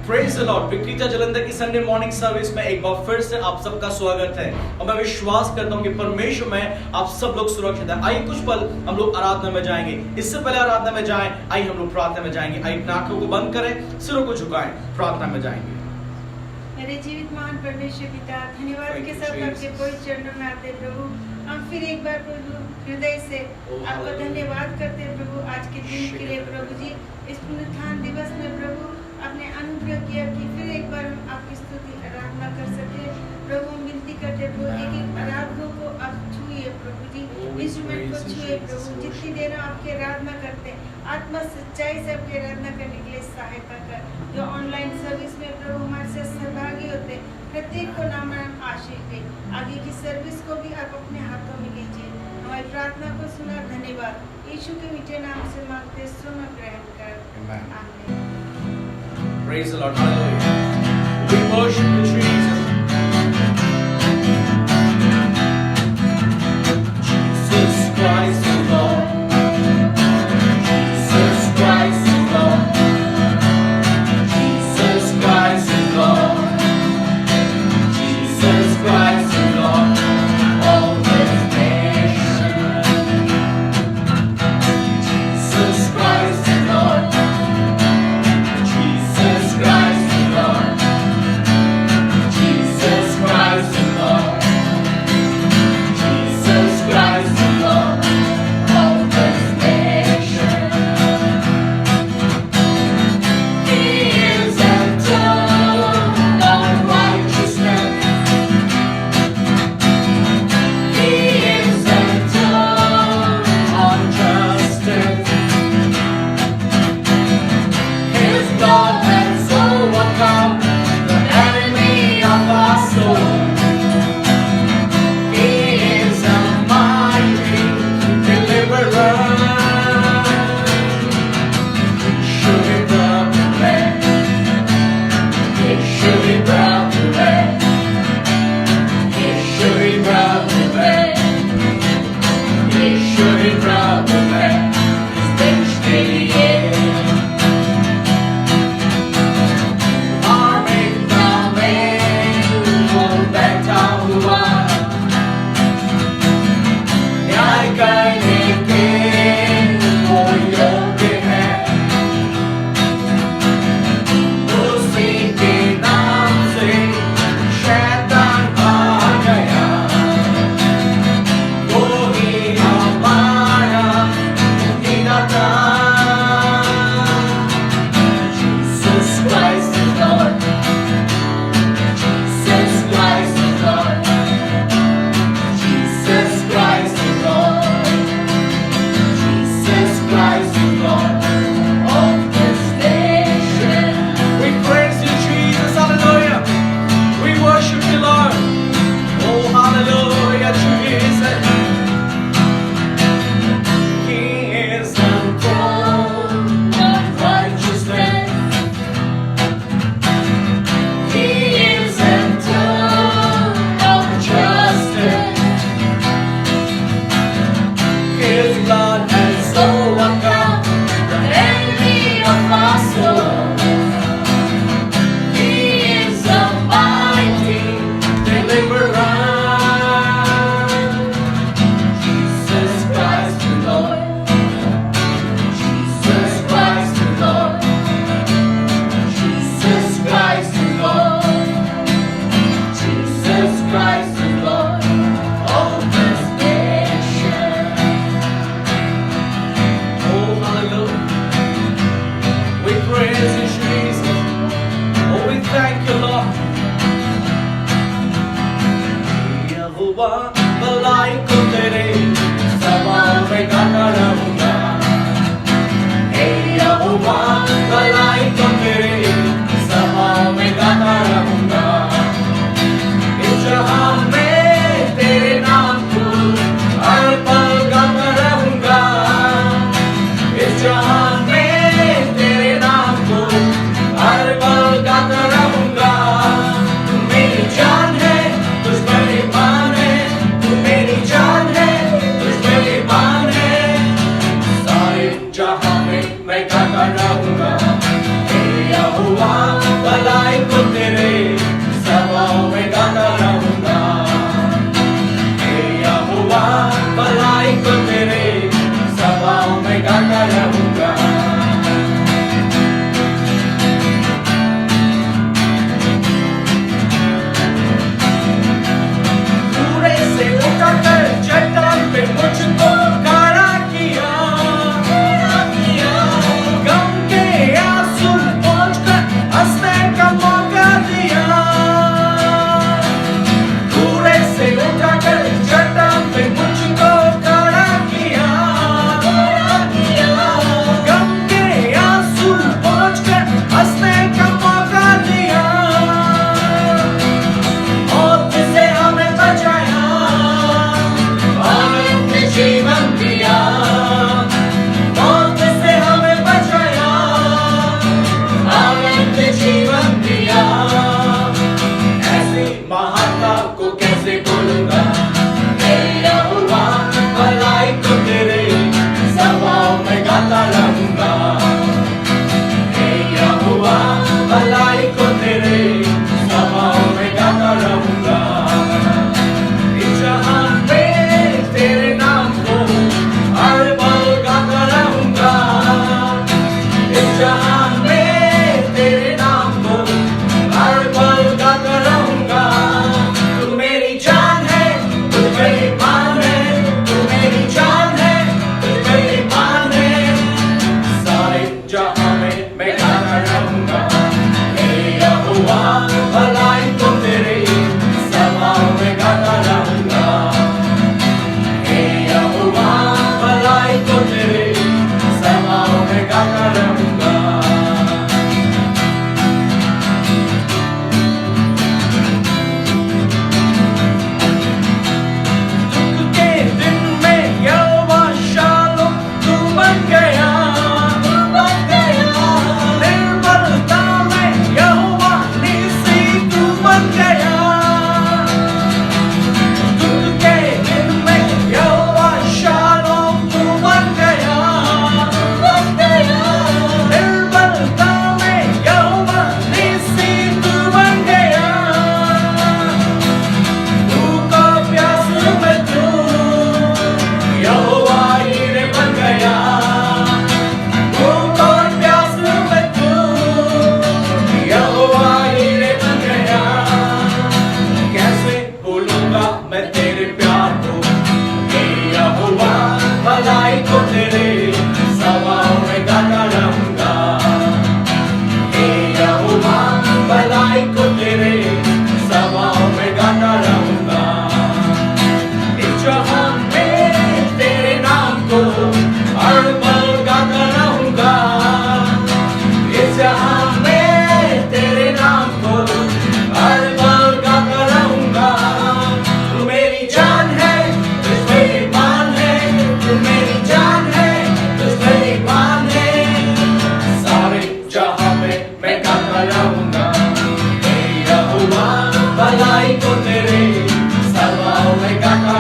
Praise the Lord. Victoria Jalandhar की Sunday morning service में एक बार फिर से आप सबका स्वागत है और मैं विश्वास करता हूं कि परमेश्वर में आप सब लोग सुरक्षित हैं। आइए कुछ पल हम लोग आराधना में जाएंगे। इससे पहले आराधना में जाएं, आइए हम लोग प्रार्थना में जाएंगे। आइए अपनी आंखों को बंद करें, सिरों को झुकाएं, प्रार्थना में जाएंगे। मेरे जीवित महान परमेश्वर पिता, धन्यवाद के साथ आपके कोई चरणों में आते प्रभु। हम फिर एक बार प्रभु हृदय से आपका धन्यवाद करते हैं प्रभु, आज के दिन के लिए प्रभु जी। इस पुनरुत्थान दिवस में प्रभु आपने अनुग्रह किया कि फिर एक बार हम आपकी स्तुति आराधना कर सके प्रभु। हम विनती करते हैं प्रभु, एक एक आराधकों को आप छुए प्रभु जी, इंस्ट्रूमेंट को छुए प्रभु। जितनी देर हम आपकी आराधना करते हैं, आत्मा सच्चाई से आपकी आराधना करने के लिए सहायता कर। जो ऑनलाइन सर्विस में प्रभु हमारे से सहभागी होते हैं, प्रत्येक को नाम आशीष दे। आगे की सर्विस को भी आप अपने हाथों में लीजिए। हमारी प्रार्थना को सुना, धन्यवाद। यीशु के मीठे नाम से मांगते, सुन और ग्रहण कर, आमीन। Praise the Lord. Hallelujah. We worship you, Jesus. Jesus Christ the Lord. Jesus Christ the Lord. Jesus Christ the Lord. Jesus Christ the Lord. All this nation. Jesus Christ the Lord. Jesus Christ the Lord. Jesus Christ the Lord. Jesus Christ the Lord of this nation. He is enthroned on righteousness. He is enthroned on justice. His blood has overcome the enemy of our soul. He is a mighty deliverer. He should be brought to land. He should be brought to land. He should be brought to land. He should be brought to land. His victory is.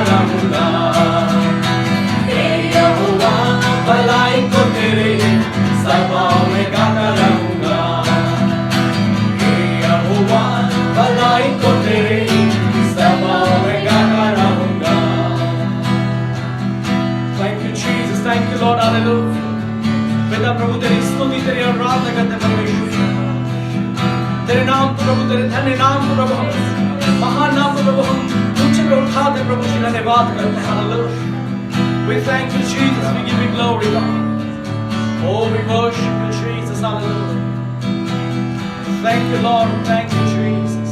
रहूंगा। हे यहोवा भलाई को तेरे सभाओं में गाता रहूंगा। हे यहोवा भलाई को तेरे सभाओं में गाता रहूंगा। Thank you Jesus, thank you Lord, hallelujah। पिता प्रभु तेरी स्तुति तेरी आराधना करते परमेश्वर, तेरे नाम को प्रभु, तेरे धन्य नाम को प्रभु, महान नाम को प्रभु हम ऊंचे पे उठाते प्रभु जी, धन्यवाद करते हैं। Hallelujah. We thank you Jesus, we give you glory God। Oh we worship you Jesus, hallelujah। Thank you Lord, thank you Jesus।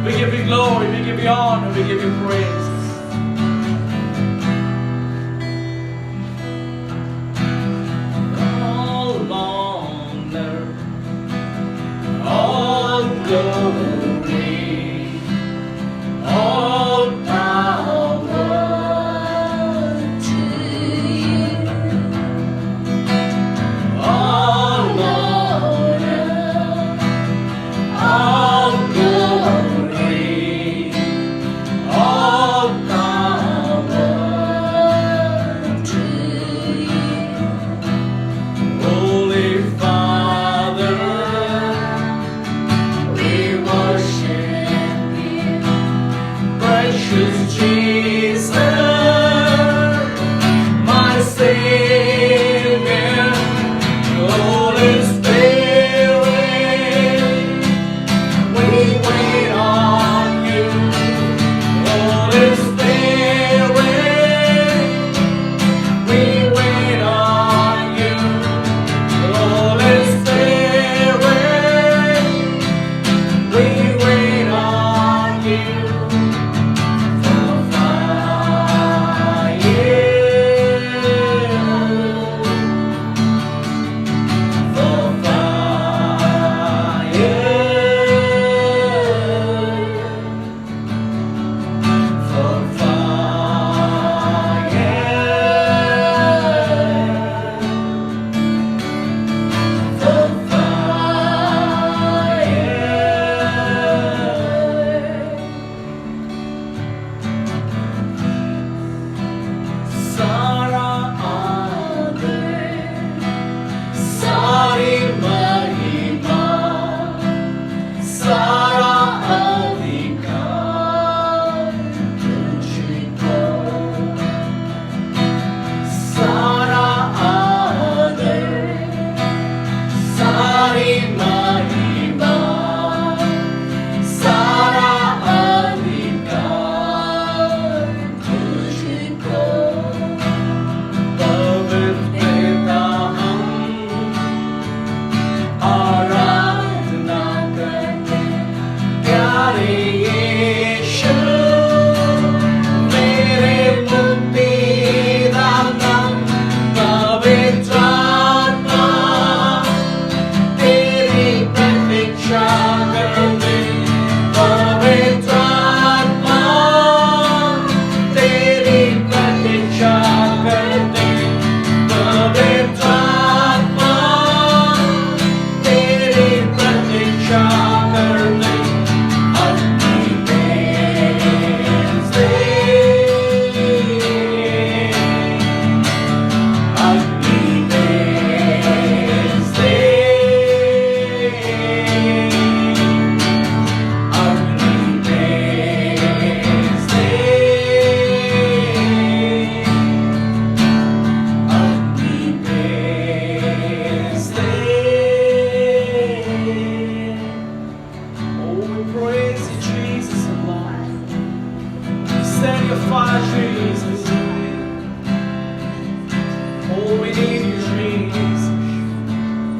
We give you glory, we give you honor, we give you praise। All glory, all power to you. All honor, all glory, all power to you. Holy Father, precious Jesus, my Savior, Holy Spirit, we wait on you. Holy Spirit, we wait on you. Holy Spirit, we wait on you.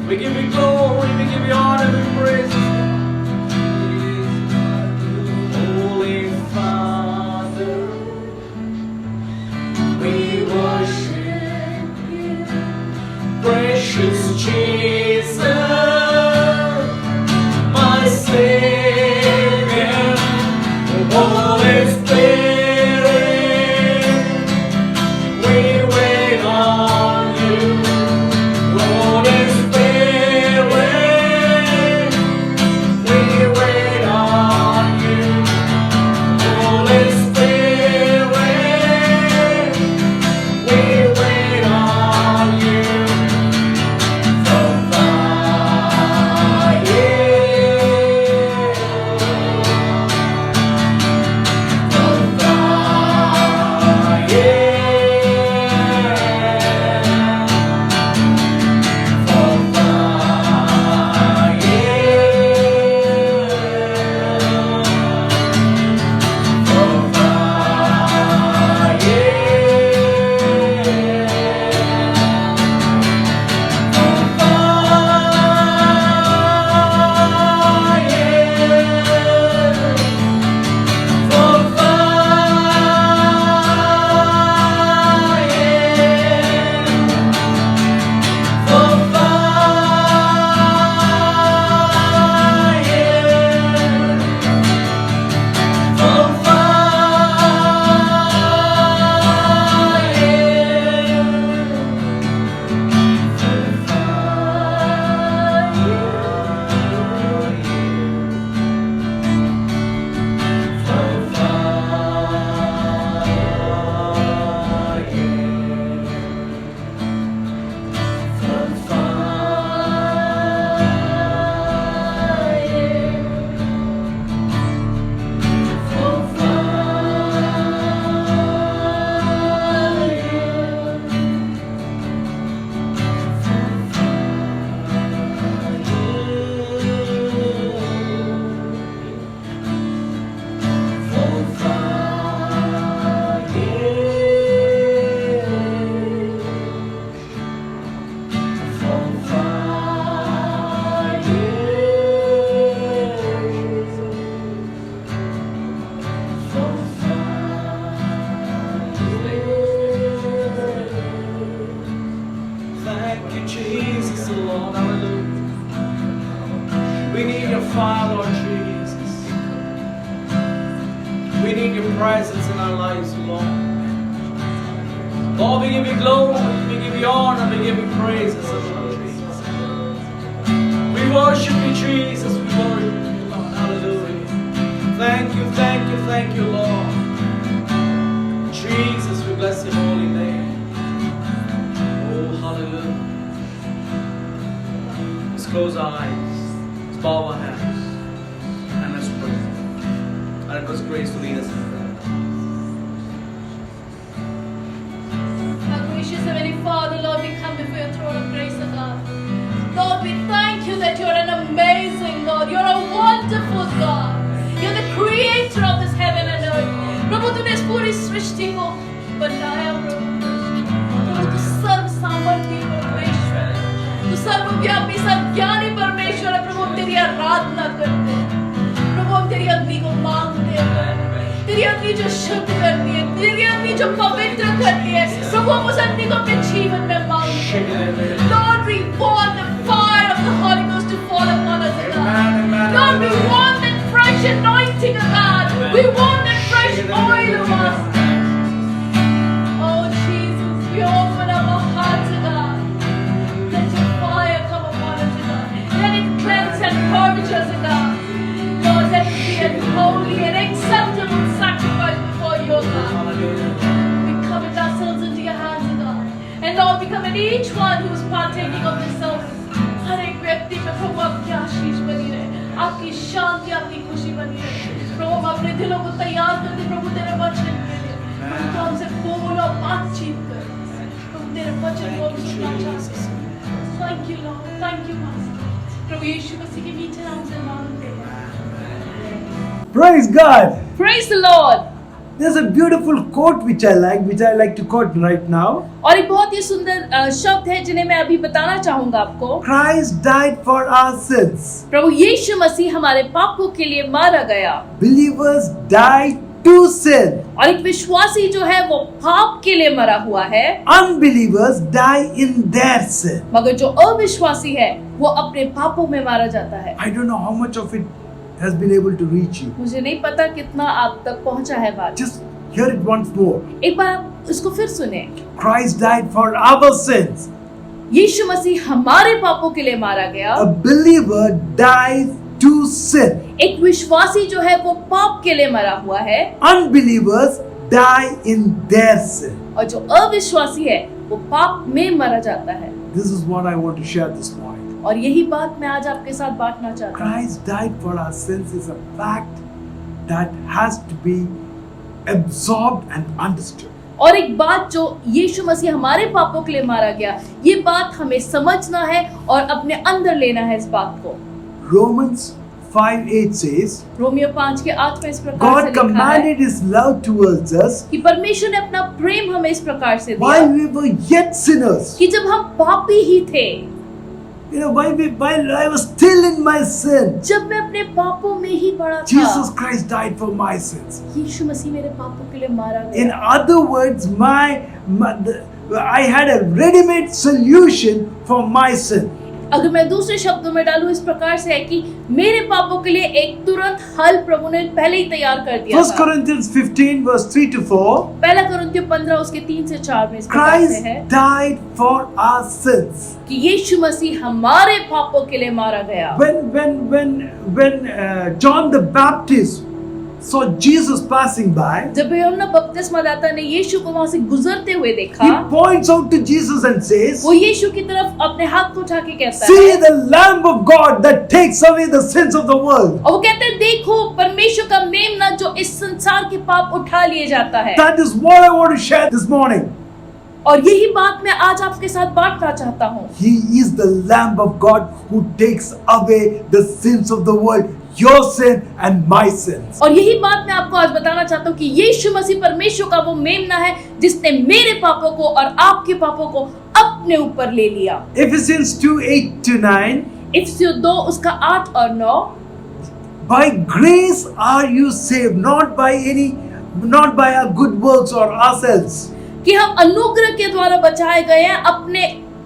We give you glory, we give you honor, we praise you. Holy Father, we worship you. Precious Jesus, my Savior, Holy Spirit, we wait on you. Holy Spirit, need Jesus, Lord. Hallelujah. We need your fire, Lord Jesus. We need your presence in our lives, Lord. Lord, we give you glory, we give you honor, we give you praises, Lord Jesus. We worship you, Jesus. We worship you, Lord. Hallelujah. Thank you, thank you, thank you, Lord. Jesus, we bless your holy name. Oh, hallelujah. Let's close our eyes. Let's bow our hands. And let's pray. And it was grace to lead us in prayer. Our gracious Heavenly Father, Lord, we come before your throne of grace, O God. Lord, we thank you that you're an amazing God. You're a wonderful God. You're the creator of this heaven and earth. प्रभु तूने इस पूरी सृष्टि को बनाया प्रभु। प्रभु तू सर्व सामर्थ्य परमेश्वर है। तू सर्वव्यापी सर्वज्ञानी परमेश्वर है। प्रभु हम तेरी आराधना करते हैं। प्रभु हम तेरी अग्नि को मांगते हैं। तेरी अग्नि जो शुद्ध करती है, तेरी अग्नि जो पवित्र करती है, प्रभु हम उस अग्नि को अपने जीवन में मांगते हैं। Lord, we want the fire of the Holy Ghost to fall upon us, O God. Lord, we want that fresh anointing, O God. We want that fresh oil of us. Oh Jesus, we open up our hearts, O God. Let your fire come upon us, O God. Let it cleanse and purge us, O God. Lord, let it be a holy and acceptable sacrifice before you, O God. We commit ourselves into your hands, O God. And Lord, we commit each one who is partaking of this service. हर एक व्यक्ति में प्रभु आपकी आशीष बनी रहे, आपकी शांति, आपकी खुशी बनी रहे। प्रभु हम अपने दिलों को तैयार करते प्रभु तेरे वचन के लिए। प्रभु तो हमसे बोल और बातचीत कर। प्रभु तेरे वचन को हम सुनना चाहते हैं। Thank you Lord, thank you Master। प्रभु यीशु मसीह के मीठे नाम से मांगते हैं। Praise God. Praise the Lord। There's a beautiful quote which I like to quote right now. और एक बहुत ही सुंदर शब्द है जिन्हें मैं अभी बताना चाहूंगा आपको। Christ died for our sins. प्रभु यीशु मसीह हमारे पापों के लिए मारा गया। Believers died to sin. और एक विश्वासी जो है वो पाप के लिए मरा हुआ है। Unbelievers die in their sin. मगर जो अविश्वासी है वो अपने पापों में मारा जाता है। I don't know how much of it has been able to reach you. मुझे नहीं पता कितना आप तक पहुंचा है बात। Just hear it once more. एक बार आप इसको फिर सुने। Christ died for our sins. यीशु मसीह हमारे पापों के लिए मारा गया। A believer dies to sin. एक विश्वासी जो है वो पाप के लिए मरा हुआ है। Unbelievers die in their sin. और जो अविश्वासी है वो पाप में मरा जाता है। This is what I want to share this morning. और यही बात मैं आज आपके साथ बांटना चाहता हूँ। Christ died for our sins is a fact that has to be absorbed and understood. और एक बात जो यीशु मसीह हमारे पापों के लिए मारा गया, ये बात हमें समझना है और अपने अंदर लेना है इस बात को। Romans 5:8 says, रोमियो 5 के 8 में इस प्रकार से God लिखा है commanded His love towards us कि परमेश्वर ने अपना प्रेम हमें इस प्रकार से दिया while we were yet sinners. कि जब हम पापी ही थे, While I was still in my sin, जब मैं अपने पापों में ही पड़ा Jesus था, Christ died for my sins. यीशु मसीह मेरे पापों के लिए मारा In गया। other words, I had a ready-made solution for my sin. अगर मैं दूसरे शब्दों में डालूं इस प्रकार से है कि मेरे पापों के लिए एक तुरंत हल प्रभु ने पहले ही तैयार कर दिया 1 था। Corinthians 15 verse 3 to 4. पहला कुरिन्थियों 15 उसके 3 से 4 में इस प्रकार से Christ है died for our sins. कि यीशु मसीह हमारे पापों के लिए मारा गया। When John the Baptist saw Jesus passing by, जब यूहन्ना बपतिस्मादाता ने यीशु को वहां से गुजरते हुए देखा, he points out to Jesus and says, वो यीशु की तरफ अपने हाथ को उठा के कहता "See है the Lamb of God that takes away the sins of the world." और वो कहते हैं देखो परमेश्वर का मेमना जो इस संसार के पाप उठा लिए जाता है। That is what I want to share this morning. और यही बात मैं आज आपके साथ बांटना चाहता हूँ। He is the Lamb of God who takes away the sins of the world, your sin and my sins. और यही बात मैं आपको आज बताना चाहता हूँ कि यीशु मसीह परमेश्वर का वो मेमना है जिसने मेरे पापों को और आपके पापों को अपने ऊपर ले लिया। Ephesians 2:8-9. इफिसियों 2 उसका 8 और 9। By grace are you saved, not by our good works or ourselves. कि हम अनुग्रह के द्वारा बचाए गए हैं, अपने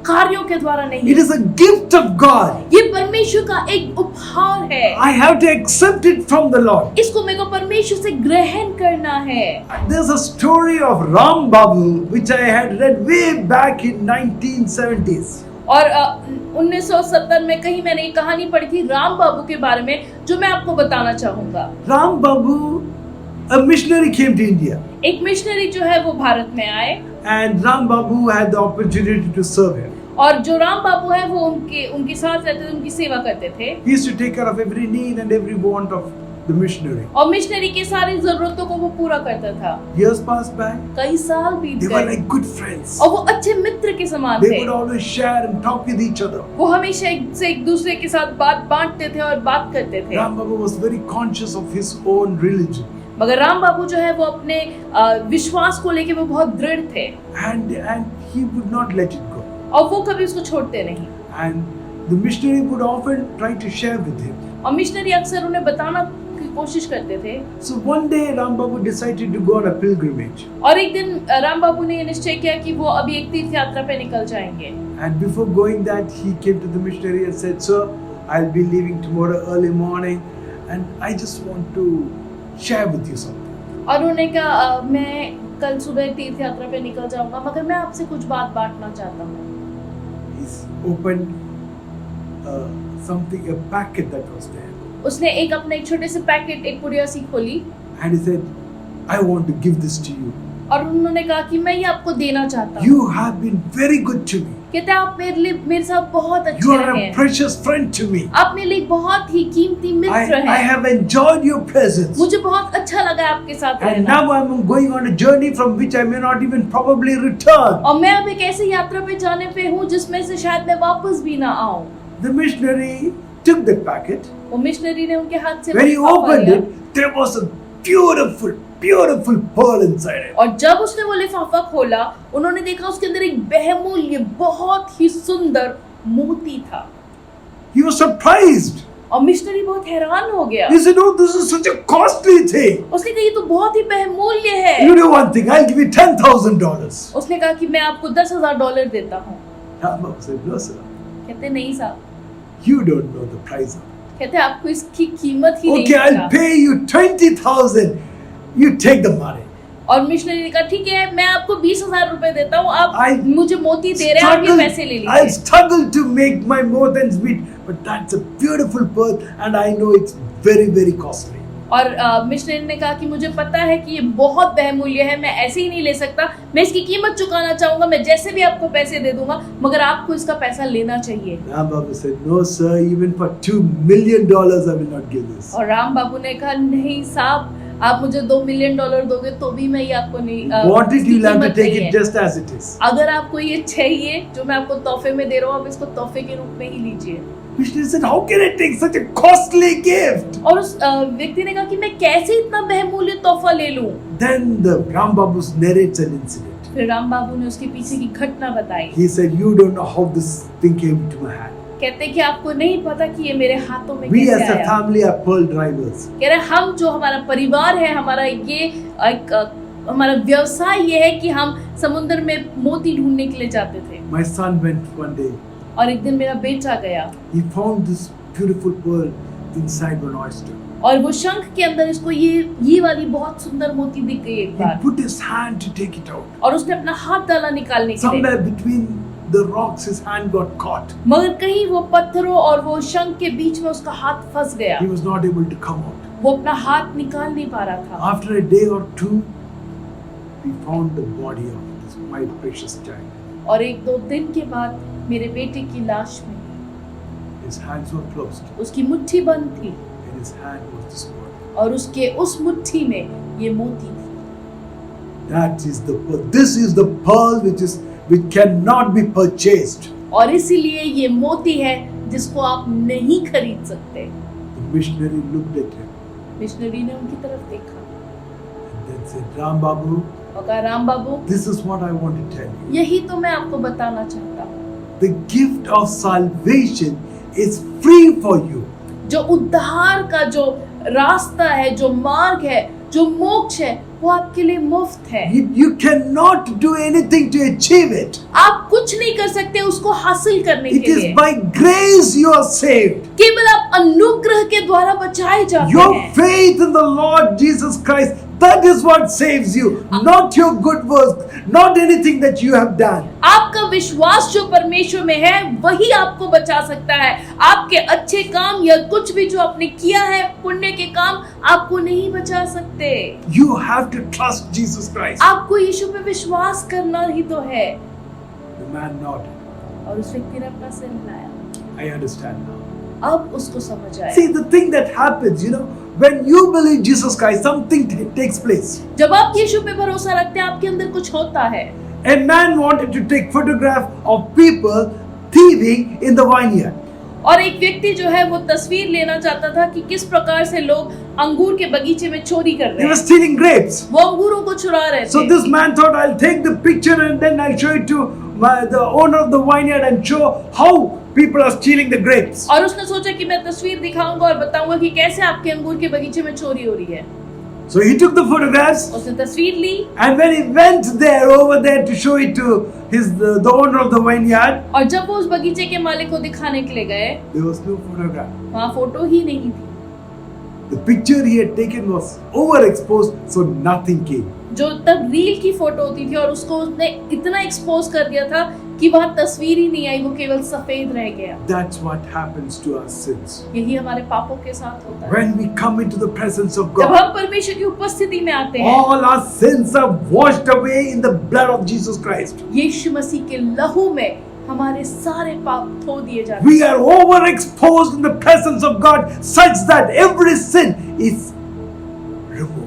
कार्यों के द्वारा नहीं, It is a gift of God. ये परमेश्वर का एक उपहार है। I have to accept it from the Lord. इसको मेरे को परमेश्वर से ग्रहण करना है। There's a story of Ram Babu which I had read way back in 1970s. और 1970 में कहीं मैंने ये कहानी पढ़ी थी राम बाबू के बारे में, जो मैं आपको बताना चाहूंगा। Ram Babu, a missionary, came to India, एक मिशनरी जो है वो भारत में आए, and Ram Babu had the opportunity to serve him. और जो राम बाबू है वो उनके साथ रहते थे, उनकी सेवा करते थे। He used to take care of every need and every want of the missionary. और मिशनरी की सारी जरूरतों को वो पूरा करता था। Years passed by. कई साल बीत They were गए like good friends. और वो अच्छे मित्र के समान They थे। would always share and talk with each other. वो हमेशा एक दूसरे के साथ बात बांटते थे और बात करते थे। Ram Babu was very conscious of his own religion. मगर राम बाबू जो है वो अपने विश्वास को लेके वो बहुत दृढ़ थे, And he would not let it go. और वो कभी उसको छोड़ते नहीं। And the missionary would often try to share with him. और मिशनरी अक्सर उन्हें बताना की कोशिश करते थे। So one day Ram Babu decided to go on a pilgrimage. और एक दिन राम बाबू ने ये निश्चय किया कि वो अभी एक तीर्थ यात्रा पे निकल जाएंगे। And before going that, he came to the missionary and said, "Sir, I'll be leaving tomorrow early morning, and I just want to share with you something." और उन्होंने कहा मैं कल सुबह तीर्थ यात्रा पे निकल जाऊंगा, मगर मैं आपसे कुछ बात बांटना चाहता हूँ। He's opened something, a packet that was there, उसने एक अपने एक छोटे से पैकेट, एक पुड़िया सी खोली and he said, "I want to give this to you. और उन्होंने कहा कि मैं ये आपको देना चाहता हूँ। You have been very good to me. कहते हैं आप मेरे साथ बहुत You अच्छे are रहे a हैं, precious friend to me. आप मेरे लिए बहुत ही कीमती मित्र I हैं। have enjoyed your presence. मुझे बहुत अच्छा लगा आपके साथ And रहना। now I'm going on a journey from which I may not even probably return." और मैं अब एक ऐसी यात्रा पे जाने पे हूँ जिसमें से शायद मैं वापस भी ना आऊँ। The missionary took the packet. वो मिशनरी ने उनके हाथ से When he वो लिफाफा opened लिया। it, there was a beautiful, beautiful pearl inside it. और जब उसने वो लिफाफा खोला, उन्होंने देखा उसके अंदर एक बहुमूल्य बहुत ही सुंदर मोती था। He was surprised. और मिशनरी बहुत हैरान हो गया। He said, "Oh, this is such a costly thing." उसने कहा ये तो बहुत ही बहुमूल्य है। You do one thing, I'll give you $10,000. उसने कहा कि मैं आपको $10,000 देता hूँ। Ram Babu said, "No, sir. कहते नहीं साहब, You don't know the price of it. कहते आपको इसकी कीमत ही नहीं Okay, I'll पता। pay you 20,000. You take the money." और मिशनरी ने कहा ठीक है, मैं आपको 20,000 देता हूँ, आप I मुझे मोती दे रहे हैं, आप ये पैसे ले I'll लीजिए। struggle to make my more than meet, but that's a beautiful pearl, and I know it's very, very costly. और मिशनरी ने कहा कि मुझे पता है कि ये बहुत बहुमूल्य है, मैं ऐसे ही नहीं ले सकता, मैं इसकी कीमत चुकाना चाहूंगा, मैं जैसे भी आपको पैसे दे दूंगा, मगर आपको इसका पैसा लेना चाहिए। Ram Babu said, "No, sir. Even for $2 million, I will not give this." और राम बाबू ने कहा नहीं साहब, आप मुझे $2 मिलियन दोगे तो भी मैं ये आपको नहीं, Want it, इसकी you'll have to कीमत take नहीं it है। just as it is. अगर आपको ये चाहिए जो मैं आपको तोहफे में दे रहा हूँ, आप इसको तोहफे के रूप में ही लीजिए। Missionary said, "How can I take such a costly gift?" और उस व्यक्ति ने कहा कि मैं कैसे इतना बहुमूल्य तोहफा ले लूं। Then the Ram Babu narrates an incident. फिर राम बाबू ने उसके पीछे की घटना बताई। He said, "You don't know how this thing came to my hand. कहते कि आपको नहीं पता कि ये मेरे हाथों में We कैसे as a आया। family are pearl drivers. कह रहे हम जो हमारा परिवार है, हमारा ये हमारा व्यवसाय ये है कि हम समुद्र में मोती ढूंढने के लिए जाते थे। My son went one day. और एक दिन मेरा बेटा गया He found this beautiful pearl inside one oyster. और वो शंख के अंदर इसको ये वाली बहुत सुंदर मोती दिख गई एक He bar, put his hand to take it out. और उसने अपना हाथ डाला निकालने के लिए, Somewhere between the rocks, his hand got caught. मगर कहीं वो पत्थरों और वो शंख के बीच में उसका हाथ फंस गया। He was not able to come out. वो अपना हाथ निकाल नहीं पा रहा था। After a day or two, we found the body of this my precious child. और 1-2 दिन के बाद मेरे बेटे की लाश में His hands were closed, उसकी मुट्ठी बंद थी and his hand was this pearl. और उसके उस मुट्ठी में ये मोती थी। That is the pearl. This is the pearl which cannot be purchased. और इसीलिए ये मोती है जिसको आप नहीं खरीद सकते। The missionary looked at him missionary ने उनकी तरफ देखा and then said, "Ram Babu, और कहा राम बाबू, this is what I want to tell you. यही तो मैं आपको बताना चाहता हूँ। The gift of salvation is free for you. जो उद्धार का जो रास्ता है, जो मार्ग है, जो मोक्ष है वो आपके लिए मुफ्त है। You cannot do anything to achieve it. आप कुछ नहीं कर सकते उसको हासिल करने It के is लिए। by grace you are saved. केवल आप अनुग्रह के द्वारा बचाए जाते Your हैं। faith in the Lord Jesus Christ, that is what saves you, not your good works, not anything that you have done. आपका विश्वास जो परमेश्वर में है वही आपको बचा सकता है। आपके अच्छे काम या कुछ भी जो आपने किया है पुण्य के काम आपको नहीं बचा सकते। You have to trust Jesus Christ. आपको यीशु पे विश्वास करना ही तो है। The man nodded. और उस व्यक्ति ने अपना सिर हिलाया। I understand now. अब उसको समझ आया। See, the thing that happens, when you believe Jesus Christ, something takes place. जब आप यीशु पे भरोसा रखते हैं आपके अंदर कुछ होता है। A man wanted to take photograph of people thieving in the vineyard. और एक व्यक्ति जो है वो तस्वीर लेना चाहता था कि किस प्रकार से लोग अंगूर के बगीचे में चोरी कर He रहे was हैं। stealing grapes. वो अंगूरों को चुरा रहे So थे। this man thought, I'll take the picture and then I'll show it to the owner of the vineyard and show how people are stealing the grapes. और उसने सोचा कि मैं तस्वीर दिखाऊंगा और बताऊंगा कि कैसे आपके अंगूर के बगीचे में चोरी हो रही है। So he took the photographs, उसने तस्वीर ली and when he went over there to show it to the owner of the vineyard, और जब वो उस बगीचे के मालिक को दिखाने के लिए गए there was no photograph. वहाँ फोटो ही नहीं थी। The picture he had taken was overexposed, so nothing came. जो तब रील की फोटो होती थी और उसको उसने इतना एक्सपोज कर दिया था कि वहाँ तस्वीर ही नहीं आई, वो केवल सफेद रह गया। That's what happens to our sins. यही हमारे पापों के साथ होता है। When we come into the presence of जब God, हम परमेश्वर की उपस्थिति में आते हैं all our sins are washed away in the blood of Jesus Christ. यीशु मसीह के लहू में हमारे सारे पाप धो दिए जाते We are overexposed in the presence of God such that every sin is removed. हैं।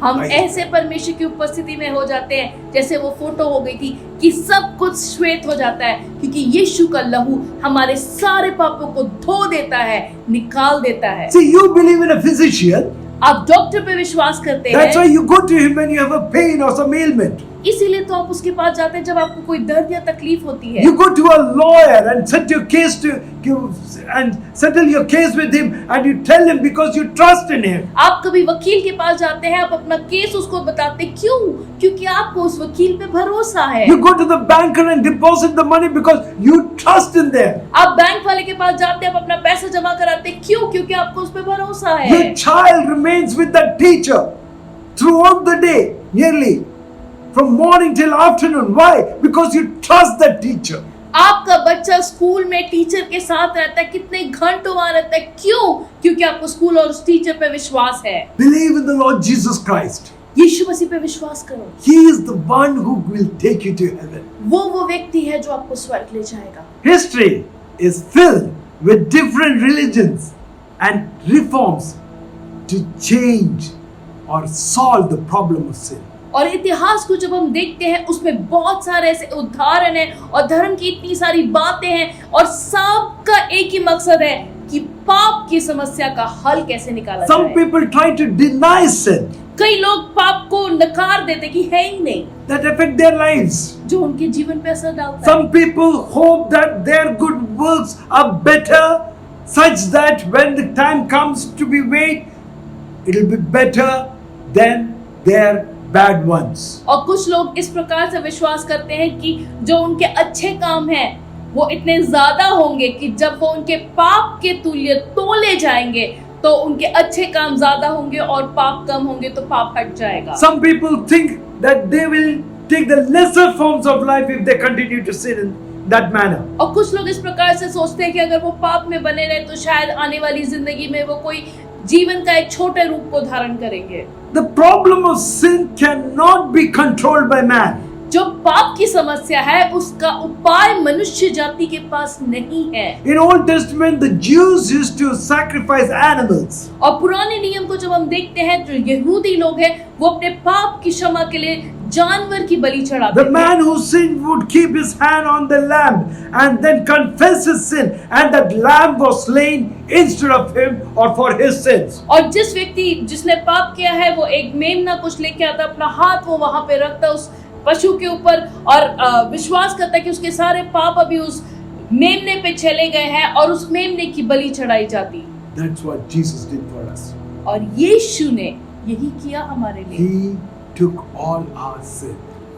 हम Right. ऐसे परमेश्वर की उपस्थिति में हो जाते हैं जैसे वो फोटो हो गई थी कि सब कुछ श्वेत हो जाता है क्योंकि यीशु का लहू हमारे सारे पापों को धो देता है, निकाल देता है। See, you believe in a physician, आप डॉक्टर पे विश्वास करते that's why हैं, you go to him when you have a pain or some ailment. इसीलिए तो आप उसके पास जाते हैं जब आपको कोई दर्द या तकलीफ होती है। You go to a lawyer and set your case and settle your case with him, and you tell him because you trust in him. आप कभी वकील के पास जाते हैं, आप अपना केस उसको बताते, क्यों? क्योंकि आपको उस वकील पे भरोसा है। You go to the banker and deposit the money because you trust in them. आप बैंक वाले के पास जाते हैं, आप अपना पैसा जमा कराते, क्यों? क्योंकि आपको उस पे भरोसा है। Your child remains with that teacher throughout the day, nearly from morning till afternoon. Why? Because you trust that teacher. आपका बच्चा स्कूल में टीचर के साथ रहता है, कितने घंटों वहां रहता है, क्यों? क्योंकि आपको स्कूल और उस टीचर पे विश्वास है। Believe in the Lord Jesus Christ. यीशु मसीह पे विश्वास करो, He is the one who will take you to heaven. वो व्यक्ति है जो आपको स्वर्ग ले जाएगा। History is filled with different religions and reforms to change or solve the problem of sin. और इतिहास को जब हम देखते हैं उसमें बहुत सारे ऐसे उदाहरण हैं और धर्म की इतनी सारी बातें हैं और सबका एक ही मकसद है कि पाप की समस्या का हल कैसे निकाला Some जाए। people try to deny sin कई लोग पाप को नकार देते कि है ही नहीं, that affect their lives. जो उनके जीवन पे असर डालता है। Some people hope that their good works are better, such that when the time comes to be weighed, it will be better than their bad ones. और कुछ लोग इस प्रकार से विश्वास करते हैं कि जो उनके अच्छे काम हैं वो इतने ज्यादा होंगे कि जब वो उनके पाप के तुल्य तोले जाएंगे तो उनके अच्छे काम ज्यादा होंगे और पाप कम होंगे तो पाप हट जाएगा। Some people think that they will take the lesser forms of life if they continue to sin in that manner. और कुछ लोग इस प्रकार से सोचते हैं कि अगर वो पाप में बने रहे तो शायद आने वाली जिंदगी में वो कोई जीवन का एक छोटे रूप को धारण करेंगे। The problem of sin cannot be controlled by man. जो पाप की समस्या है उसका उपाय मनुष्य जाति के पास नहीं है। In Old Testament, the Jews used to sacrifice animals. और पुराने नियम को जब हम देखते हैं जो यहूदी लोग हैं वो अपने पाप की क्षमा के लिए जानवर की बलि चढ़ाते The थे। man who sinned would keep his hand on the lamb and then confess his sin, and that lamb was slain instead of him or for his sins. और जिस व्यक्ति जिसने पाप किया है वो एक मेमना कुछ लेके आता, अपना हाथ वो वहां पे रखता उस पशु के ऊपर और विश्वास करता कि उसके सारे पाप अभी उस मेमने पे चले गए हैं और उस मेमने की बलि चढ़ाई जाती। That's what Jesus did for us. और यीशु ने यही किया हमारे लिए। He took all our sin.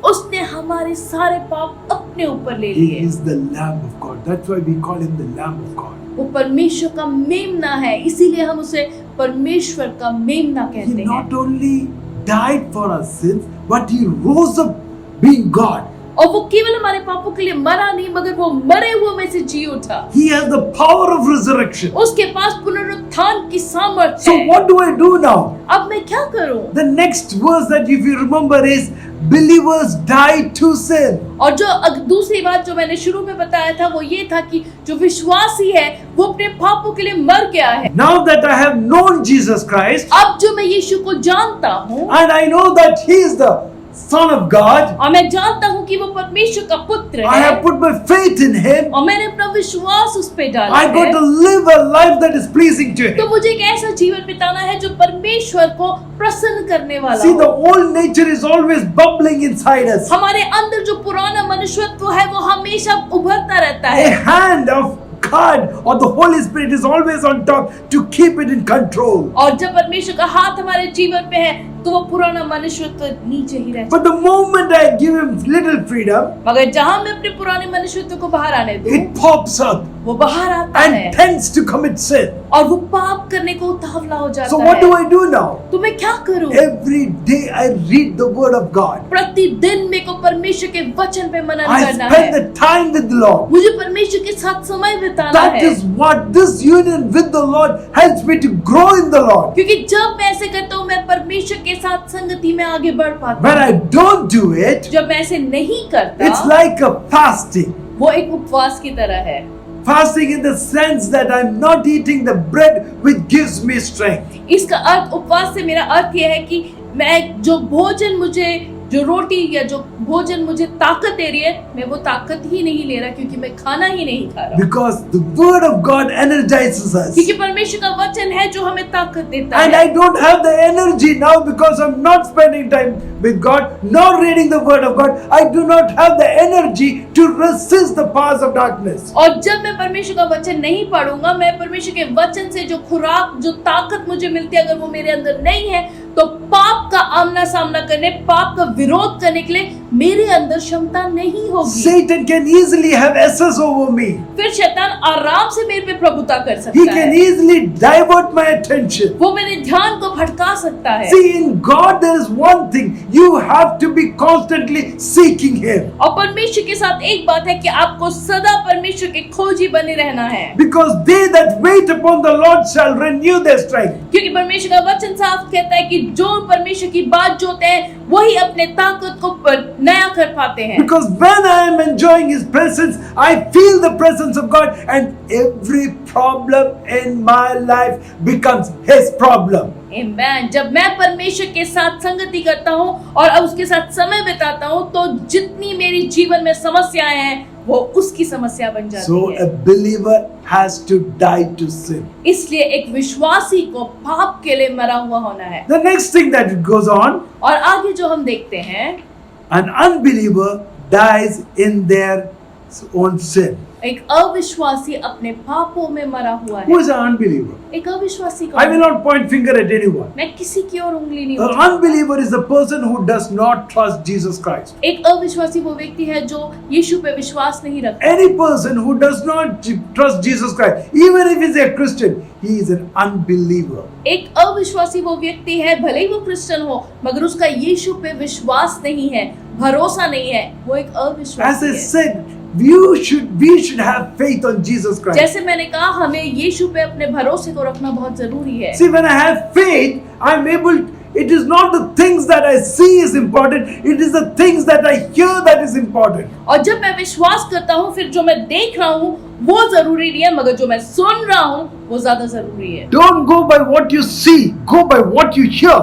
उसने हमारे सारे पाप अपने ऊपर ले He लिए। is the Lamb of God. That's why we call him the Lamb of God. वो परमेश्वर का मेमना है, इसीलिए हम उसे परमेश्वर का मेमना He कहते हैं। not only died for our sins, but he rose up being God. और वो केवल हमारे पापों के लिए मरा नहीं, मगर वो मरे हुए में से जी उठा। He has the power of resurrection. उसके पास पुनरुत्थान की सामर्थ्य So है। what do I do now? अब मैं क्या करूं? The next verse that if you remember is believers died to sin. और जो दूसरी बात जो मैंने शुरू में बताया था वो ये था कि जो विश्वासी है वो अपने पापों के लिए मर गया है। Now that I have known Jesus Christ अब जो मैं यीशु को जानता हूँ and I know that he is the Son of God, और मैं जानता हूँ कि वो परमेश्वर का पुत्र I है have put my faith in him. और मैंने अपना विश्वास उस पे डाला I got है, to live a life that is pleasing to तो him. मुझे एक ऐसा जीवन बिताना है जो परमेश्वर को प्रसन्न करने वाला See, the हो। old nature is always bubbling inside us. हमारे अंदर जो पुराना मनुष्यत्व है वो हमेशा उभरता रहता A है hand of God or the Holy Spirit is always on top to keep it in control. और जब परमेश्वर का हाथ हमारे जीवन पे है तो वो पुराना मनुष्यत्व नीचे ही रहता But the moment I give him little freedom, है। मगर जहां मैं अपने पुराने मनुष्यत्व को बाहर आने दूं, it pops up वो बाहर आता है and tends to commit sin. और वो पाप करने को उतावला हो जाता So what do है। I do now? तो मैं क्या करूं? Every day I read the word of God. प्रतिदिन मेरे को परमेश्वर के वचन पे मनन I करना spend है। the time with the Lord. मुझे परमेश्वर के साथ समय बिताना That है, is what this union with the Lord helps me to grow in the Lord. क्योंकि जब मैं ऐसे करता हूँ मैं परमेश्वर के साथ संगति में आगे बढ़ पाता When हूँ। I don't do it, जब मैं ऐसे नहीं it's करता, like a fasting. वो एक उपवास की तरह है। Fasting in the sense that I'm not eating the bread which gives me strength. इसका अर्थ, उपवास से मेरा अर्थ यह है कि मैं जो भोजन मुझे, जो रोटी या जो भोजन मुझे ताकत दे रही है, मैं वो ताकत ही नहीं ले रहा क्योंकि मैं खाना ही नहीं खा रहा। Because the word of God energizes us. क्योंकि परमेश्वर का वचन है जो हमें ताकत देता And है। I don't have the energy now because I'm not spending time with God, nor reading the word of God. I do not have the energy to resist the powers of darkness. और जब मैं परमेश्वर का वचन नहीं पढ़ूंगा, मैं परमेश्वर के वचन से जो खुराक, जो ताकत मुझे मिलती है, अगर वो मेरे अंदर नहीं है, तो पाप का आमना सामना करने, पाप का विरोध करने के लिए मेरे अंदर क्षमता नहीं होगी। Satan can easily have access over me. फिर शैतान आराम से मेरे पे प्रभुता कर He सकता can है, easily divert my attention. वो मेरे ध्यान को भटका सकता है। See, in God there is one thing. You have to be constantly seeking Him. और परमेश्वर के साथ एक बात है कि आपको सदा परमेश्वर के खोजी बने रहना है, Because they that wait upon the Lord shall renew their strength. क्योंकि परमेश्वर का वचन साफ कहता है कि जो परमेश्वर की बात जोते हैं वही अपने ताकत को नया कर पाते हैं। Because when I am enjoying His presence, I feel the presence of God, and every problem in my life becomes His problem. आमेन। जब मैं परमेश्वर के साथ संगति करता हूँ और अब उसके साथ समय बिताता हूँ, तो जितनी मेरी जीवन में समस्याएं हैं वो उसकी समस्या बन जाती So a है। believer has to die to sin. इसलिए एक विश्वासी को पाप के लिए मरा हुआ होना है। The next thing that it goes on, और आगे जो हम देखते हैं, an unbeliever dies in their own sin. एक अविश्वासी अपने पापों में मरा हुआ Who है। is an unbeliever? एक अविश्वासी I will को not point finger at anyone. मैं किसी की ओर उंगली नहीं An उठाऊंगा। unbeliever is the person who does not trust Jesus Christ. एक अविश्वासी वो व्यक्ति है जो यीशु पे विश्वास नहीं रखता। Any person who does not trust Jesus Christ, even if he is a Christian, he is an unbeliever. एक अविश्वासी वो व्यक्ति है, भले ही वो क्रिश्चियन हो, मगर उसका यीशु पे विश्वास नहीं है, भरोसा नहीं है, वो एक As अविश्वासी I है। said, we should have faith on Jesus Christ. जैसे मैंने कहा, हमें यीशु पे अपने भरोसे को रखना बहुत जरूरी है। See, when I have faith, I'm able. It is not the things that I see is important. It is the things that I hear that is important. और जब मैं विश्वास करता हूँ, फिर जो मैं देख रहा हूँ वो जरूरी नहीं है, मगर जो मैं सुन रहा हूँ वो ज्यादा जरूरी है। Don't go by what you see. Go by what you hear.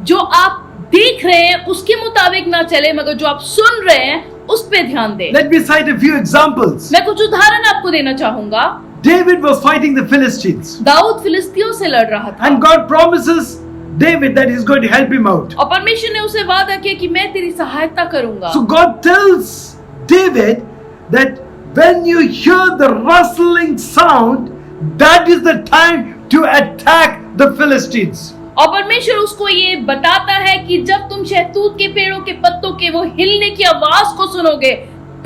जो आप देख रहे हैं उसके मुताबिक ना चले, मगर जो आप सुन रहे हैं उस पे ध्यान दें। Let me cite a few examples. मैं कुछ उदाहरण आपको देना चाहूंगा। David was fighting the Philistines, Dawood फिलिस्तियों से लड़ रहा था and God promises David that He's going to help him out. और परमेश्वर ने उसे वादा किया कि मैं तेरी सहायता करूंगा। So God tells David that when you hear the rustling sound, that is the time to attack the Philistines. और परमेश्वर उसको ये बताता है कि जब तुम शहतूत के पेड़ों के पत्तों के वो हिलने की आवाज को सुनोगे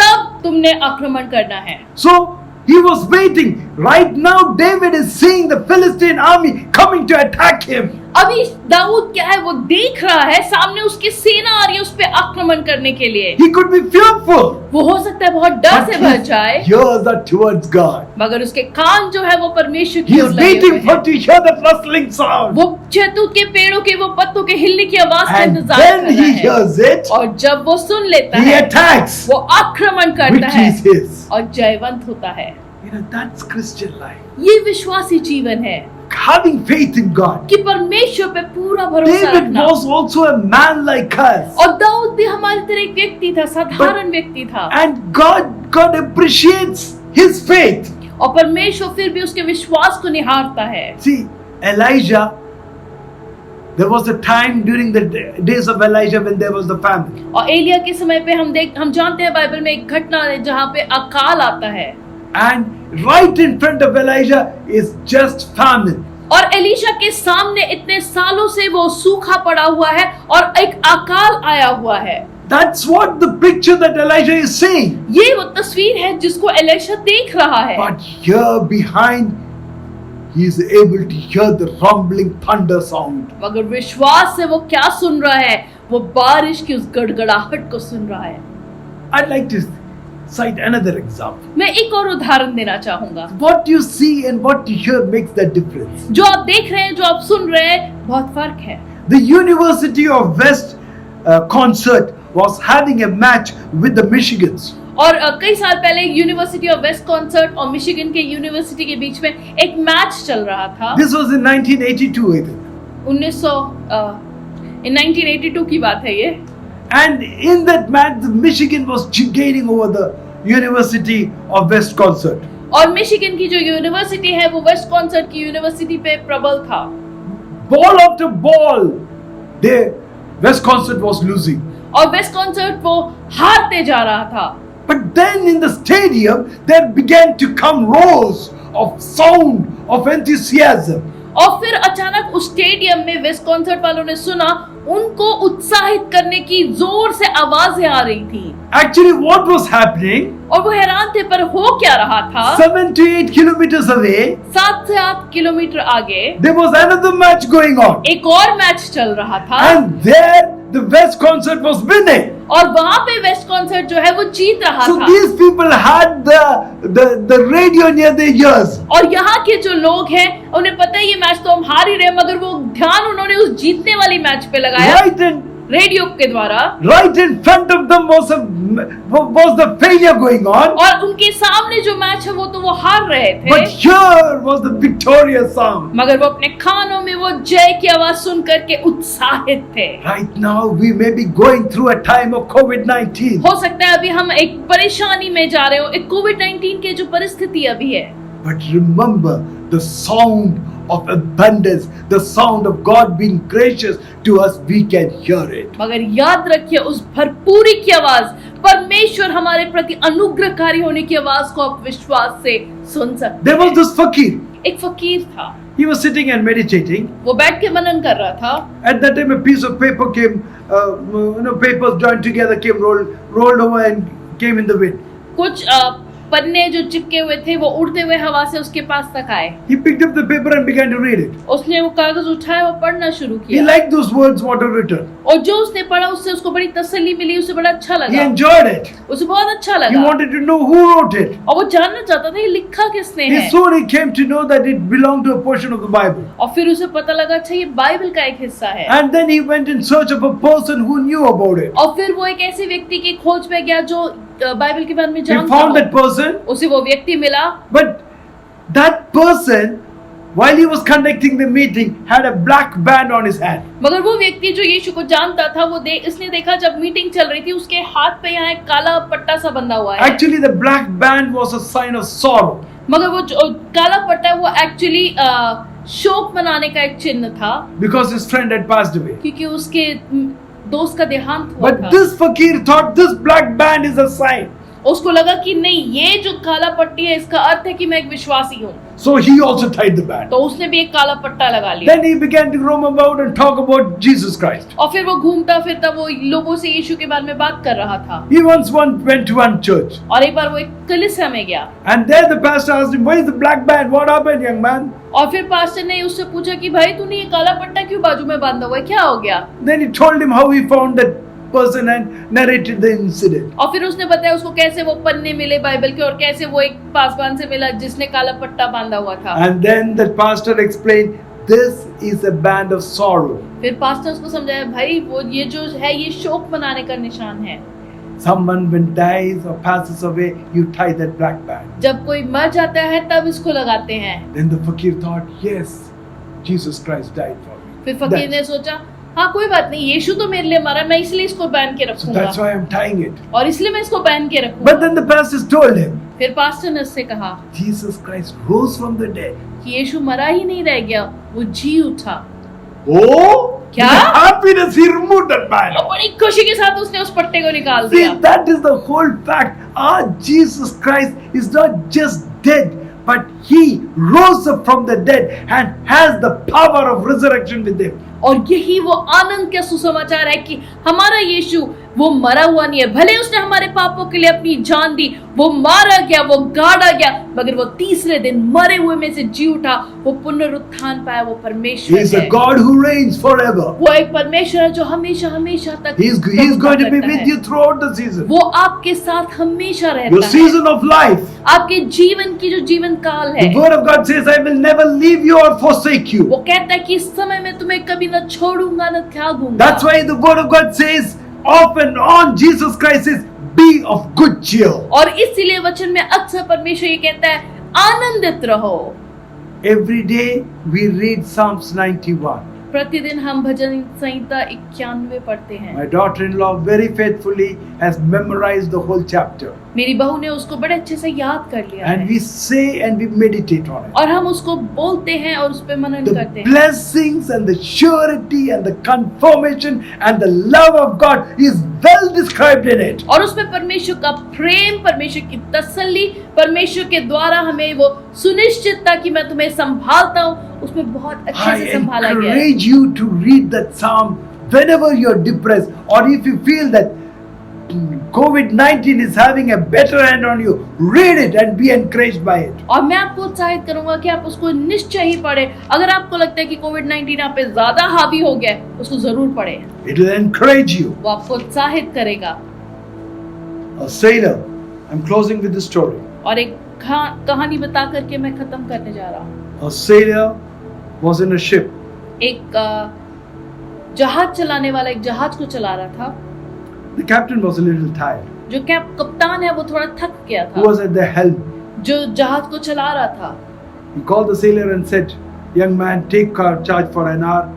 तब तुमने आक्रमण करना है। So he was waiting. Right now David is seeing the Philistine army coming to attack him. अभी दाऊद क्या है, वो देख रहा है सामने उसकी सेना आ रही है उस पे आक्रमण करने के लिए। He could be fearful. वो हो सकता है बहुत डर But से भर his जाए, ears are towards God. मगर उसके कान जो है वो परमेश्वर He की is ओर लगे हुए waiting for हैं। to hear that rustling sound. वो शहतूत के पेड़ों के वो पत्तों के हिलने की आवाज का And इंतजार then कर he रहा है, hears it. और जब वो सुन लेता He है attacks. वो आक्रमण करता Which है is his. और जयवंत होता है। You know, that's Christian life. ये विश्वासी जीवन है Having faith in God. कि परमेश्वर पे पूरा भरोसा David रखना। was also a man like us. और दाऊद भी हमारी तरह एक व्यक्ति था, साधारण व्यक्ति था, And God appreciates his faith. और परमेश्वर फिर भी उसके विश्वास को निहारता है। See, Elijah, there was a time during the days of Elijah when there was the famine. और एलिया के समय पे हम जानते हैं बाइबल में एक घटना है जहाँ पे अकाल आता है, And right in front of Elijah is just famine. और एलीशा के सामने इतने सालों से वो सूखा पड़ा हुआ है और एक अकाल आया हुआ है। That's what the picture that Elijah is seeing. ये वो तस्वीर है जिसको एलीशा देख रहा है। But here behind, he is able to hear the rumbling thunder sound. मगर विश्वास से वो क्या सुन रहा है, वो बारिश की उस गड़गड़ाहट को सुन रहा है। I'd like to cite another example. मैं एक और उदाहरण देना चाहूंगा। What you see and what you hear makes that difference. जो आप देख रहे हैं, जो आप सुन रहे हैं, बहुत फर्क है। The University of West concert was having a match with the Michigans. और कई साल पहले यूनिवर्सिटी ऑफ वेस्ट कॉन्सर्ट और मिशिगन के यूनिवर्सिटी के बीच में एक मैच चल रहा था। This was in 1982, I think. 1982 की बात है ये। And in that match, the Michigan was gaining over the University of West concert. और मिशिगन की जो यूनिवर्सिटी है वो वेस्ट कॉन्सर्ट की यूनिवर्सिटी पे प्रबल था। Ball after ball, the West concert was losing. और वेस्ट कॉन्सर्ट वो हारते जा रहा था। But then in the stadium, there began to come roars of sound of enthusiasm. और फिर अचानक उस स्टेडियम में वेस्ट कॉन्सर्ट वालों ने सुना, उनको उत्साहित करने की जोर से आवाजें आ रही थी। Actually, what was happening? और वो हैरान थे, पर हो क्या रहा था? 7 to 8 kilometers away, 7 से 8 किलोमीटर आगे there was another match going on. एक और मैच चल रहा था, And there, the West concert was winning. और वहां पे वेस्ट कॉन्सर्ट जो है वो जीत रहा So था। these people had the radio near their ears. और यहाँ के जो लोग हैं उन्हें पता है ये मैच तो हम हार ही रहे हैं, मगर वो ध्यान उन्होंने उस जीतने वाली मैच पे लगाया Right in रेडियो के द्वारा। front of them was the failure going on. और उनके सामने जो मैच है वो तो वो हार रहे But थे, here was the victorious sound. मगर वो अपने कानों में वो जय की आवाज सुन करके उत्साहित थे। Right now, we may be going through a time of COVID-19. हो सकता है अभी हम एक परेशानी में जा रहे हो, एक कोविड-19 की जो परिस्थिति अभी है, But remember the sound of abundance, the sound of God being gracious to us, we can hear it. मगर याद रखिए उस भरपूरी की आवाज, परमेश्वर हमारे प्रति अनुग्रहकारी होने की आवाज को आप विश्वास से सुन सकते There was हैं। this fakir. एक फकीर था, He was sitting and meditating. वो बैठ के मनन कर रहा था। At that time, a piece of paper came, papers joined together came rolled over and came in the wind. कुछ पन्ने जो चिपके हुए थे वो उड़ते हुए हवा से उसके पास तक आए। He picked up the paper and began to read it. उसने वो कागज उठाया और पढ़ना शुरू He किया, liked those words what were written. और जो उसने पढ़ा उससे उसको बड़ी तसल्ली मिली, उसे बड़ा अच्छा He लगा, enjoyed it. उसे बहुत अच्छा He लगा, wanted to know who wrote it. और वो जानना चाहता था ये लिखा किसने है। Soon he came to know that it belonged to a portion of the Bible. और फिर उसे पता लगा अच्छा ये बाइबल का एक हिस्सा है। And then he went in search of a person who knew about it. और फिर वो एक ऐसे व्यक्ति की खोज में गया जो बाइबल के बारे में He जानता found that हो। person, उसे वो व्यक्ति मिला, but that person, while he was conducting the meeting, had a black band on his hand. मगर वो व्यक्ति जो यीशु को जानता था वो इसने देखा जब मीटिंग चल रही थी उसके हाथ पे यहाँ एक काला पट्टा सा बंधा हुआ है। Actually, the black band was a sign of sorrow. मगर वो जो काला पट्टा है वो एक्चुअली शोक मनाने का एक चिन्ह था, Because his friend had passed away. क्योंकि उसके दोस्त का देहांत हुआ But था। this fakir thought this black band is a sign. उसको लगा कि नहीं, ये जो काला पट्टी है इसका अर्थ है कि मैं एक विश्वासी हूँ, So he also tied the band. तो उसने भी एक काला पट्टा लगा लिया। Then he began to roam about and talk about Jesus Christ. और फिर वो घूमता फिरता वो लोगों से यीशु के बारे में बात कर रहा था। He once went to one church. और एक बार वो एक कलीसिया में गया And there the pastor asked him, why is the black band? What happened, young man? और फिर पास्टर ने उससे पूछा कि भाई तूने ये काला पट्टा क्यों बाजू में बांधा हुआ है, क्या हो गया? Then he told him how he found that person and narrated the incident. और फिर उसने बताया उसको कैसे वो पन्ने मिले बाइबल के और कैसे वो एक पासवान से मिला जिसने काला पट्टा बांधा हुआ था। And then the pastor explained, this is a band of sorrow. फिर पास्टर उसको समझाया, भाई वो ये जो है ये शोक मनाने का निशान है। Someone when dies or passes away, you tie that black band. जब कोई मर जाता है तब इसको लगाते हैं। Then the fakir thought, yes, Jesus Christ died for me. फिर फकीर ने सोचा, हाँ कोई बात नहीं, यीशु तो मेरे लिए मरा, मैं इसलिए इसको पहन के So रखूंगा that's why I'm tying it. और इसलिए मैं इसको पहन के But रखूंगा। then the pastor told him, फिर पास्टर ने उससे कहा Jesus Christ rose from the dead. कि यीशु मरा ही नहीं रह गया, वो जी उठा। Oh, क्या? with happiness he removed that band. और बड़ी खुशी के साथ उसने उस पट्टे को निकाल See, दिया। that is the whole fact. Our Jesus Christ is not just dead, but he rose up from the dead and has the power of resurrection with him. और यही वो आनंद का सुसमाचार है कि हमारा यीशु वो मरा हुआ नहीं है, भले उसने हमारे पापों के लिए अपनी जान दी, वो मारा गया, वो गाड़ा गया, मगर वो तीसरे दिन मरे हुए में से जी उठा, वो पुनरुत्थान पाया, वो He परमेश्वर is a है। God who reigns forever. वो एक परमेश्वर है जो हमेशा हमेशा तक He is प्रभुता going to be करता with है। you throughout the season. वो आपके साथ हमेशा Your रहता है। season of life. आपके जीवन की जो जीवन काल है, The word of God says, I will never leave you or forsake you. वो कहता है कि इस समय में तुम्हें कभी न छोड़ूंगा न त्यागूंगा। That's why the word of God says, off and on, Jesus Christ says, be of good cheer. और इसीलिए वचन में अक्सर परमेश्वर ये कहता है, आनंदित रहो। Every day we read Psalms 91. प्रतिदिन हम भजन संहिता 91 पढ़ते हैं। My daughter-in-law very faithfully has memorized the whole chapter. मेरी बहू ने उसको बड़े अच्छे से याद कर लिया And है we say and we meditate on it. और हम उसको बोलते हैं और उस पे मनन The करते हैं। blessings and the surety and the confirmation and the love of God is well described in it. और उसमें परमेश्वर का प्रेम, परमेश्वर की तसल्ली, परमेश्वर के द्वारा हमें वो सुनिश्चितता कि मैं तुम्हें संभालता हूँ, उसमें बहुत अच्छे I से संभाला गया है। encourage you to read that psalm whenever you're depressed or if you feel that COVID-19 is having a better hand on you, read it and be encouraged by it. और मैं आपको उत्साहित करूंगा कि आप उसको निश्चय ही पढ़ें। अगर आपको लगता है कि कोविड-19 आप पे ज्यादा हावी हो गया है, उसको जरूर पढ़ें। It will encourage you. वो आपको उत्साहित करेगा। A sailor, I'm closing with this story. और एक कहानी बता करके मैं खत्म करने जा रहा हूँ। A sailor was in a ship. एक जहाज चलाने वाला एक जहाज को चला रहा था। The captain was a little tired. जो कप्तान है वो थोड़ा थक गया Who था, was at the helm? जो जहाज को चला रहा था। He called the sailor and said, young man, take charge for an hour.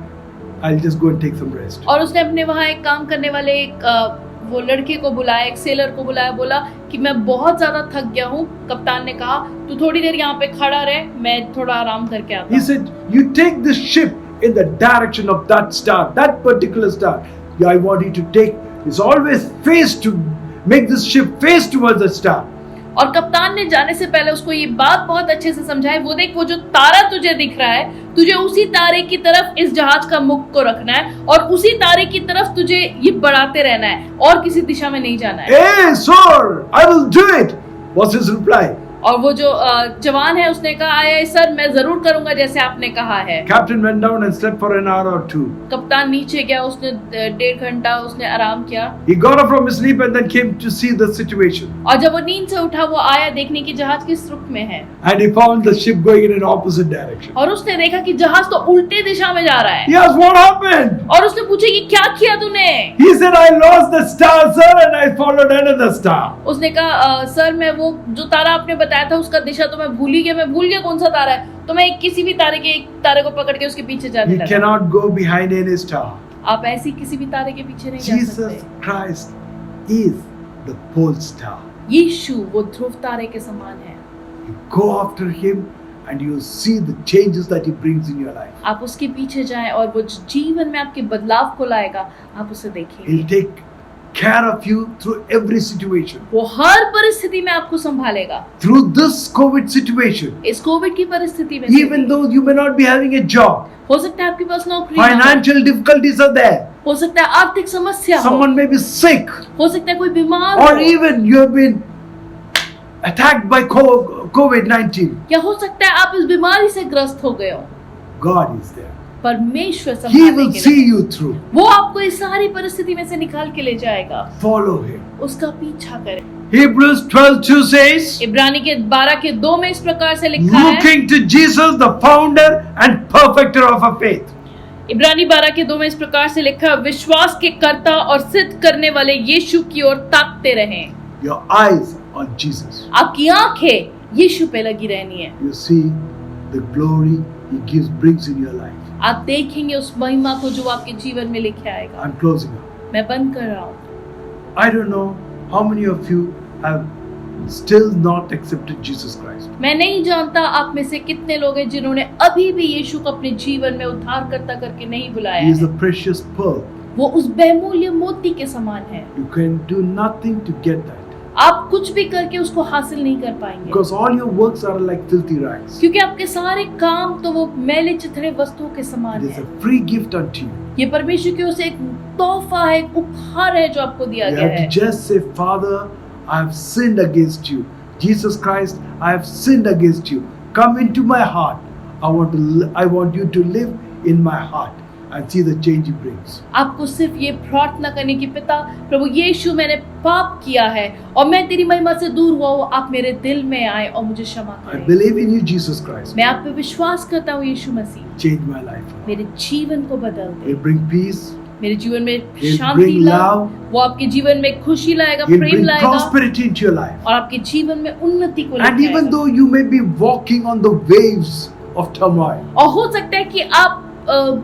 I'll just go and take some rest. और उसने अपने वहाँ एक काम करने वाले एक वो लड़के को बुलाया, एक सेलर को बुलाया, बोला कि मैं बहुत ज्यादा थक गया हूँ। कप्तान ने कहा तू थोड़ी देर यहाँ पे खड़ा रहे, मैं थोड़ा आराम करके आता He हूँ। said, you take this ship in the direction of that star, that particular star. I want you to take, it's always face to, make this ship face towards the star. और कप्तान ने जाने से पहले उसको ये बात बहुत अच्छे से समझाई, वो देख वो जो तारा तुझे दिख रहा है, तुझे उसी तारे की तरफ इस जहाज का मुख को रखना है और उसी तारे की तरफ तुझे ये बढ़ाते रहना है और किसी दिशा में नहीं जाना है। Hey, sir, I will do it, was his reply. और वो जो जवान है उसने कहा आया सर मैं जरूर करूंगा जैसे आपने कहा है। Captain went down and slept for an hour or two. कप्तान नीचे गया, उसने 1.5 घंटा उसने आराम किया He got up from his sleep and then came to see the situation. और जब वो नींद से उठा वो आया देखने की जहाज किस रुख में है And he found the ship going in an opposite direction. और उसने देखा कि जहाज तो उल्टे दिशा में जा रहा है। He asked, what happened? और उसने पूछा कि क्या किया तूने? He said, I lost the star, sir, and I followed another star. उसने कहा सर मैं वो जो तारा आपने बताया था उसका दिशा तो मैं भूल ही गया, मैं भूल गया कौन सा तारा है, तो मैं किसी भी तारे के एक तारे को पकड़ के उसके पीछे जाने You लगा। cannot go behind any star. आप ऐसी किसी भी तारे के पीछे नहीं जा Jesus सकते। Christ is the pole star. यीशु वो ध्रुव तारे के समान है। You go after him and you see the changes that he brings in your life. आप उसके पीछे जाएं और वो जो जीवन में आपके बदलाव को लाएगा आप उसे देखेंगे। He'll take care of you through every situation. वो हर परिस्थिति में आपको संभालेगा। Through this COVID situation, इस कोविड की परिस्थिति में even though you may not be having a job, हो सकता है आपके पास नौकरी ना हो, financial difficulties are there, हो सकता है आर्थिक समस्या हो, someone may be sick, हो सकता है कोई बीमार or हो, even you have been attacked by COVID-19. या हो सकता है आप इस बीमारी से ग्रस्त हो गए हो। God is there. परमेश्वर He संभालने will के see लिए you through. वो आपको इस सारी परिस्थिति में से निकाल के ले जाएगा। Follow him. उसका पीछा करें। Hebrews 12:2 says, इब्रानी के 12:2 में इस प्रकार से लिखा है, looking to Jesus, the founder and perfecter of our faith. इब्रानी 12:2 में इस प्रकार से लिखा है, विश्वास के कर्ता और सिद्ध करने वाले यीशु की ओर ताकते रहें। Your eyes on Jesus. आपकी आंखें यीशु पे लगी रहनी है। You see the glory he brings in your life. आप देखेंगे उस महिमा को जो आपके जीवन में लेके आएगा। I'm closing up. मैं बंद कर रहा हूँ। I don't know how many of you have still not accepted Jesus Christ. मैं नहीं जानता आप में से कितने लोग हैं जिन्होंने अभी भी यीशु को अपने जीवन में उद्धारकर्ता करके नहीं बुलाया He is है। a precious pearl. वो उस बहुमूल्य मोती के समान है। You can do nothing to get that आप कुछ भी करके उसको हासिल नहीं कर पाएंगे, because all your works are like filthy rags. क्योंकि आपके सारे काम तो वो मैले चिथड़े वस्तुओं के समान It is है। a free gift unto you. ये परमेश्वर की ओर से एक तोहफा है, एक उपहार है जो आपको दिया You गया have है। to just say, Father, I have sinned against you. Jesus Christ, I have sinned against you. Come into my heart. I want you to live in my heart and see the change He brings. आपको सिर्फ ये प्रार्थना करने की, पिता प्रभु यीशु मैंने पाप किया है और मैं तेरी महिमा से दूर हुआ हूँ, आप मेरे दिल में आए और मुझे क्षमा I करें। believe in you, Jesus Christ. मैं आप पे विश्वास करता हूँ यीशु मसीह, Change my life. मेरे जीवन को बदल दे। He'll bring peace. मेरे जीवन में He'll शांति bring ला, love. वो आपके जीवन में खुशी लाएगा, He'll प्रेम bring लाएगा prosperity into your life. और आपके जीवन में उन्नति को And लेकर even आएगा। though you may be walking on the waves of turmoil, और हो सकता है कि आप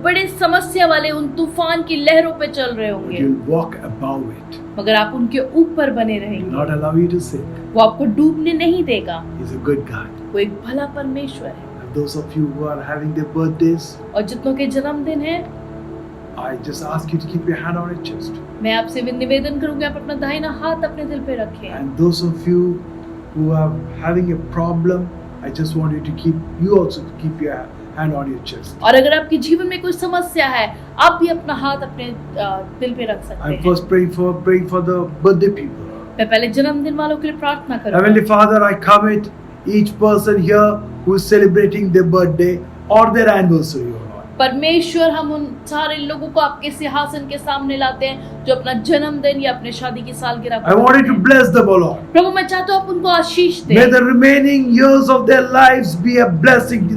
बड़े समस्या वाले उन तूफान की लहरों पे चल रहे but होंगे, you'll walk above it. मगर आप उनके ऊपर बने He'll रहेंगे। not allow you to sink. वो आपको डूबने नहीं देगा। He's a good God. वो एक भला परमेश्वर है। And those of you who are having their birthdays, और जितनों के जन्मदिन है, I just ask you to keep your hand on your chest. मैं आपसे भी निवेदन करूंगी आप अपना दाहिना हाथ अपने दिल पे रखें। And those of you who are having a problem, I just want you to you also keep your hand on your chest. और अगर आपके जीवन में कोई समस्या है, आप भी अपना हाथ अपने दिल पे रख सकते I'm हैं। first praying for the birthday people. मैं पहले जन्मदिन वालों के लिए प्रार्थना करूंगा। Heavenly Father, I commit each person here who is celebrating their birthday or their anniversary, O Lord. परमेश्वर, हम उन सारे लोगों को आपके सिंहासन के सामने लाते हैं जो अपना जन्मदिन या अपने शादी की सालगिरह I want you to bless them, O Lord. प्रभु मैं चाहता हूँ आप उनको आशीष May दें। the remaining years of their lives be a blessing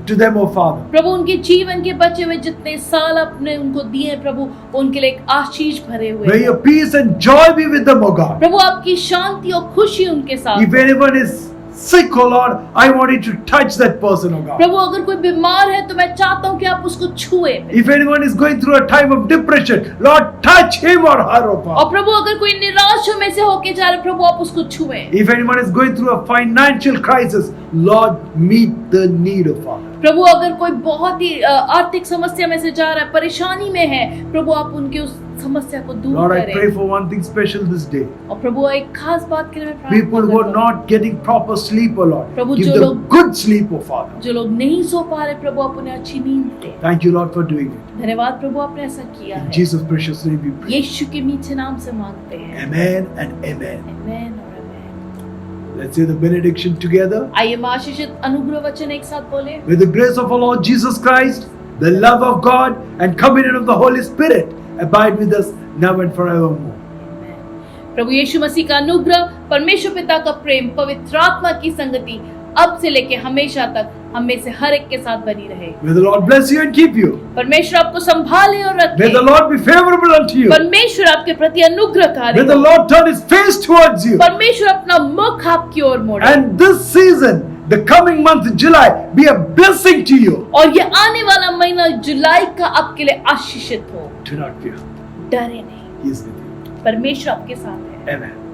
to them, O Father. प्रभु उनके जीवन के बचे हुए जितने साल आपने उनको दिए हैं प्रभु, उनके लिए एक आशीष भरे हुए May हैं। your peace and joy be with them, O God. प्रभु आपकी शांति और खुशी उनके साथ If anyone is sick, O Lord, I want you to touch that person, O God. प्रभु अगर कोई बीमार है तो मैं चाहता हूँ कि आप उसको छुए। If anyone is going through a time of depression, Lord, touch him or her, O और God. प्रभु अगर कोई निराश में से होके जा रहे प्रभु आप उसको छुए। If anyone is going through a financial crisis, Lord, meet the need, O Father. प्रभु अगर कोई बहुत ही आर्थिक समस्या में से जा रहा है, परेशानी में है, प्रभु आप उनकी उस समस्या को दूर Lord, I करें। pray for one thing special this day. और प्रभु एक खास बात के लिए मैं प्रार्थना People who are करता हूँ। not getting proper sleep, O Lord, Prabhu, give जो them लोग- good sleep, O Father. जो लोग नहीं सो पा रहे प्रभु आप उन्हें अच्छी नींद दे। Thank you, Lord, for doing it. धन्यवाद प्रभु आपने ऐसा किया In है। Jesus' precious name we pray. यीशु के मीठे नाम से मांगते हैं। Amen and amen. आमीन और आमीन। Let's say the benediction together. आइए हम आशीषित अनुग्रह वचन एक साथ बोले। May the grace of our Lord Jesus Christ, the love of God, and communion of the Holy Spirit abide with us now and forevermore. प्रभु यीशु मसीह का अनुग्रह, परमेश्वर पिता का प्रेम, पवित्र आत्मा की संगति अब से लेके हमेशा तक हम में से हर एक के साथ बनी रहे। May the Lord bless you and keep you. परमेश्वर आपको संभाले और May the रखे। Lord be favorable unto you. परमेश्वर आपके प्रति अनुग्रहकारी May the हो। Lord turn His face towards you. परमेश्वर अपना मुख आपकी ओर मोड़े। And this season, the coming month, July, be a blessing to you. और ये आने वाला महीना जुलाई का आपके लिए आशीषित हो। Do not fear. डरे नहीं, He is with you. परमेश्वर आपके साथ है। Amen.